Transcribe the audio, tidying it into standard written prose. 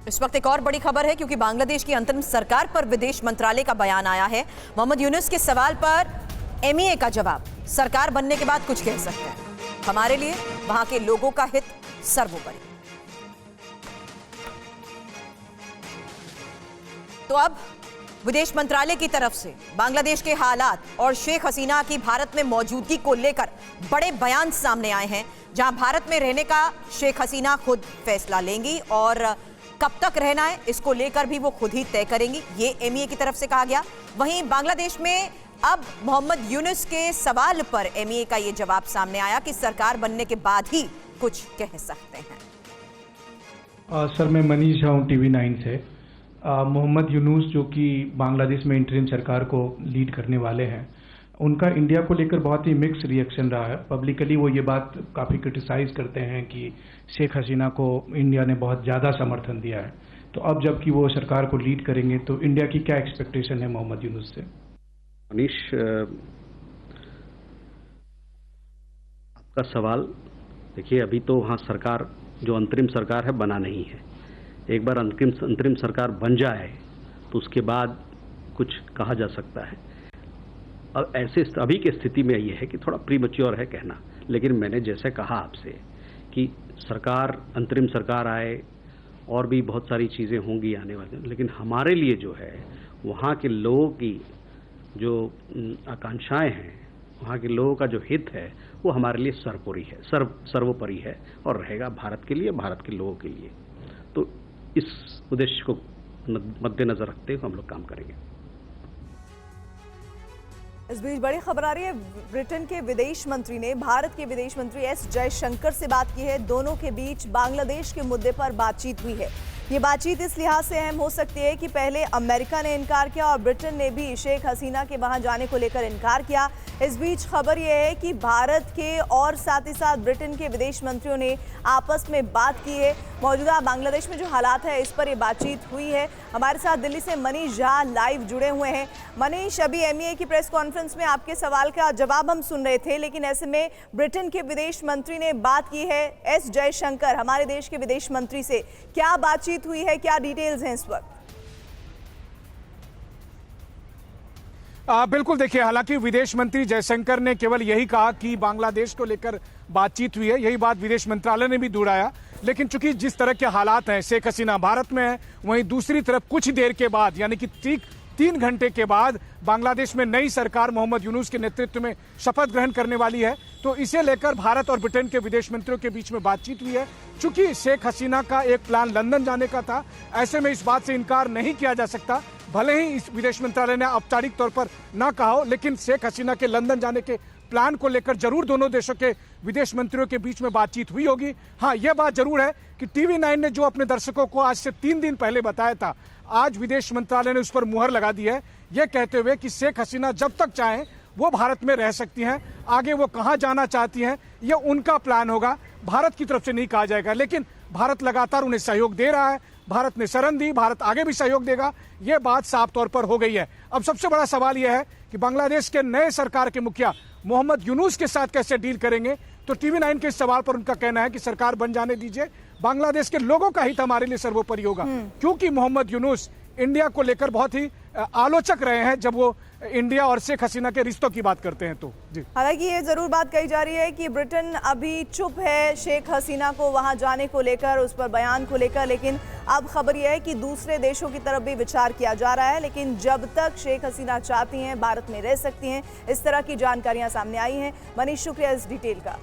इस वक्त एक और बड़ी खबर है क्योंकि बांग्लादेश की अंतरिम सरकार पर विदेश मंत्रालय का बयान आया है। मोहम्मद यूनुस के सवाल पर एमईए का जवाब, सरकार बनने के बाद कुछ कह सकते हैं, हमारे लिए वहां के लोगों का हित सर्वोपरि। तो अब विदेश मंत्रालय की तरफ से बांग्लादेश के हालात और शेख हसीना की भारत में मौजूदगी को लेकर बड़े बयान सामने आए हैं, जहां भारत में रहने का शेख हसीना खुद फैसला लेंगी और कब तक रहना है इसको लेकर भी वो खुद ही तय करेंगी, ये एमईए की तरफ से कहा गया। वहीं बांग्लादेश में अब मोहम्मद यूनुस के सवाल पर एमईए का ये जवाब सामने आया कि सरकार बनने के बाद ही कुछ कह सकते हैं। सर, मैं मनीष झा हूँ TV9 से। मोहम्मद यूनुस जो कि बांग्लादेश में इंटरिम सरकार को लीड करने वाले हैं, उनका इंडिया को लेकर बहुत ही मिक्स रिएक्शन रहा है। पब्लिकली वो ये बात काफ़ी क्रिटिसाइज करते हैं कि शेख हसीना को इंडिया ने बहुत ज़्यादा समर्थन दिया है। तो अब जबकि वो सरकार को लीड करेंगे तो इंडिया की क्या एक्सपेक्टेशन है मोहम्मद यूनुस से? मनीष, आपका सवाल देखिए, अभी तो वहाँ सरकार जो अंतरिम सरकार है बना नहीं है। एक बार अंतरिम सरकार बन जाए तो उसके बाद कुछ कहा जा सकता है। अब ऐसे अभी की स्थिति में ये है कि थोड़ा प्रीमैच्योर है कहना, लेकिन मैंने जैसे कहा आपसे कि सरकार अंतरिम सरकार आए और भी बहुत सारी चीज़ें होंगी आने वाले, लेकिन हमारे लिए जो है वहाँ के लोगों की जो आकांक्षाएं हैं, वहाँ के लोगों का जो हित है वो हमारे लिए सर्वोपरि है और रहेगा भारत के लिए, भारत के लोगों के लिए। तो इस उद्देश्य को मद्देनजर रखते हुए हम लोग काम करेंगे। इस बीच बड़ी खबर आ रही है, ब्रिटेन के विदेश मंत्री ने भारत के विदेश मंत्री एस जयशंकर से बात की है। दोनों के बीच बांग्लादेश के मुद्दे पर बातचीत हुई है। ये बातचीत इस लिहाज से अहम हो सकती है कि पहले अमेरिका ने इनकार किया और ब्रिटेन ने भी शेख हसीना के वहां जाने को लेकर इनकार किया। इस बीच खबर यह है कि भारत के और साथ ही साथ ब्रिटेन के विदेश मंत्रियों ने आपस में बात की है। मौजूदा बांग्लादेश में जो हालात है इस पर यह बातचीत हुई है। हमारे साथ दिल्ली से मनीष झा लाइव जुड़े हुए हैं। मनीष, अभी एमईए की प्रेस कॉन्फ्रेंस में आपके सवाल का जवाब हम सुन रहे थे, लेकिन ऐसे में ब्रिटेन के विदेश मंत्री ने बात की है एस जयशंकर, हमारे देश के विदेश मंत्री से क्या बातचीत हुई है, क्या डिटेल्स हैं इस वक्त? बिल्कुल, देखिए, हालांकि विदेश मंत्री जयशंकर ने केवल यही कहा कि बांग्लादेश को लेकर बातचीत हुई है, यही बात विदेश मंत्रालय ने भी दोहराया। लेकिन चूंकि जिस तरह के हालात हैं, शेख हसीना भारत में है, वहीं दूसरी तरफ कुछ देर के बाद यानी कि ठीक 3 घंटे के बाद बांग्लादेश में नई सरकार मोहम्मद यूनुस के नेतृत्व में शपथ ग्रहण करने वाली है। तो इसे लेकर भारत और ब्रिटेन के विदेश मंत्रियों के बीच में बातचीत हुई है। चूंकि शेख हसीना का एक प्लान लंदन जाने का था, ऐसे में इस बात से इनकार नहीं किया जा सकता। भले ही इस विदेश मंत्रालय ने औपचारिक तौर पर ना कहा हो, लेकिन शेख हसीना के लंदन जाने के प्लान को लेकर जरूर दोनों देशों के विदेश मंत्रियों के बीच में बातचीत हुई होगी। हाँ, यह बात जरूर है कि TV9 ने जो अपने दर्शकों को आज से 3 दिन पहले बताया था, आज विदेश मंत्रालय ने उस पर मुहर लगा दी है, यह कहते हुए कि शेख हसीना जब तक चाहें वो भारत में रह सकती हैं। आगे वो कहां जाना चाहती हैं यह उनका प्लान होगा, भारत की तरफ से नहीं कहा जाएगा। लेकिन भारत लगातार उन्हें सहयोग दे रहा है, भारत ने शरण दी, भारत आगे भी सहयोग देगा, यह बात साफ तौर पर हो गई है। अब सबसे बड़ा सवाल यह है कि बांग्लादेश के नए सरकार के मुखिया मोहम्मद यूनुस के साथ कैसे डील करेंगे। तो TV9 के इस सवाल पर उनका कहना है कि सरकार बन जाने दीजिए, बांग्लादेश के लोगों का हित हमारे लिए सर्वोपरि होगा। क्योंकि मोहम्मद यूनुस इंडिया को लेकर बहुत ही आलोचक रहे हैं जब वो इंडिया और शेख हसीना के रिश्तों की बात करते हैं। तो जी, हालांकि ये जरूर बात कही जा रही है कि ब्रिटेन अभी चुप है शेख हसीना को वहां जाने को लेकर, उस पर बयान को लेकर, लेकिन अब खबर यह है कि दूसरे देशों की तरफ भी विचार किया जा रहा है। लेकिन जब तक शेख हसीना चाहती हैं भारत में रह सकती हैं, इस तरह की जानकारियां सामने आई हैं। मनीष, शुक्रिया इस डिटेल का।